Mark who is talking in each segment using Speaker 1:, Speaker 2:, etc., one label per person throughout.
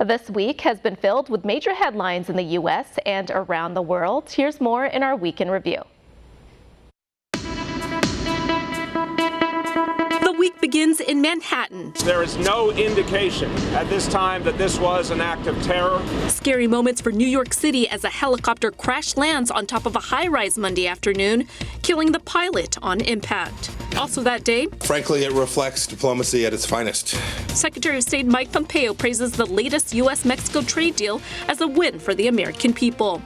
Speaker 1: This week has been filled with major headlines in the U.S. and around the world. Here's more in our Week in Review.
Speaker 2: The week begins in Manhattan.
Speaker 3: There is no indication at this time that this was an act of terror.
Speaker 2: Scary moments for New York City as a helicopter crash lands on top of a high-rise Monday afternoon, killing the pilot on impact. Also that day,
Speaker 4: frankly, it reflects diplomacy at its finest.
Speaker 2: Secretary of State Mike Pompeo praises the latest U.S.-Mexico trade deal as a win for the American people.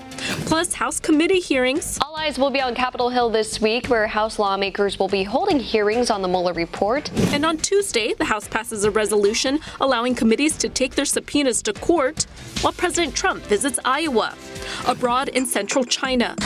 Speaker 2: Plus, House committee hearings.
Speaker 5: All eyes will be on Capitol Hill this week, where House lawmakers will be holding hearings on the Mueller report.
Speaker 2: And on Tuesday, the House passes a resolution allowing committees to take their subpoenas to court, while President Trump visits Iowa. Abroad in central China,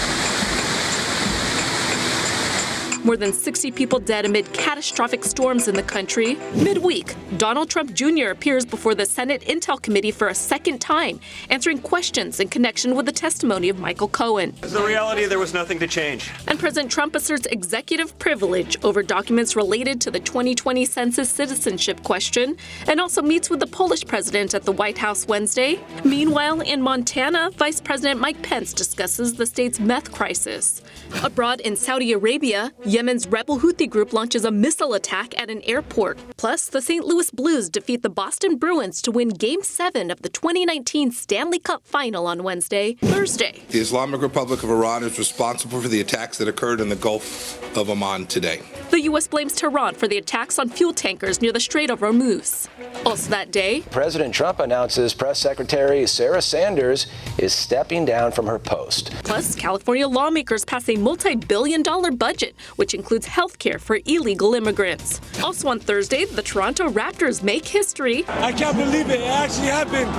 Speaker 2: more than 60 people dead amid catastrophic storms in the country. Midweek, Donald Trump Jr. appears before the Senate Intel Committee for a second time, answering questions in connection with the testimony of Michael Cohen.
Speaker 6: The reality, there was nothing to change.
Speaker 2: And President Trump asserts executive privilege over documents related to the 2020 census citizenship question, and also meets with the Polish president at the White House Wednesday. Meanwhile, in Montana, Vice President Mike Pence discusses the state's meth crisis. Abroad in Saudi Arabia, Yemen's rebel Houthi group launches a missile attack at an airport. Plus, the St. Louis Blues defeat the Boston Bruins to win Game 7 of the 2019 Stanley Cup Final on Thursday.
Speaker 4: The Islamic Republic of Iran is responsible for the attacks that occurred in the Gulf of Oman today.
Speaker 2: The U.S. blames Tehran for the attacks on fuel tankers near the Strait of Hormuz. Also that day,
Speaker 7: President Trump announces Press Secretary Sarah Sanders is stepping down from her post.
Speaker 2: Plus, California lawmakers pass a multi-billion-dollar budget, which includes health care for illegal immigrants. Also on Thursday, the Toronto Raptors make history.
Speaker 8: I can't believe it. It actually happened.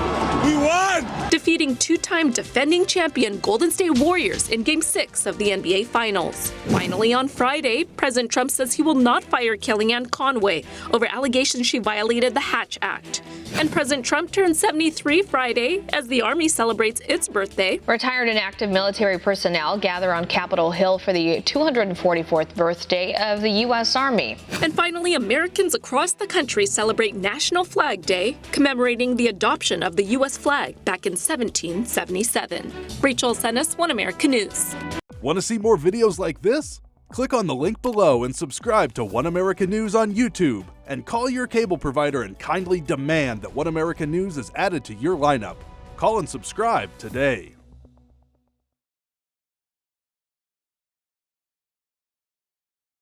Speaker 8: We won!
Speaker 2: Defeating two-time defending champion Golden State Warriors in Game 6 of the NBA Finals. Finally, on Friday, President Trump says he will not fire Kellyanne Conway over allegations she violated the Hatch Act. And President Trump turns 73 Friday as the Army celebrates its birthday.
Speaker 5: Retired and active military personnel gather on Capitol Hill for the 244th birthday of the U.S. Army.
Speaker 2: And finally, Americans across the country celebrate National Flag Day, commemorating the adoption of the U.S. flag back in 1777. Rachel Acenas, One America News.
Speaker 9: Want to see more videos like this? Click on the link below and subscribe to One America News on YouTube. And call your cable provider and kindly demand that One America News is added to your lineup. Call and subscribe today.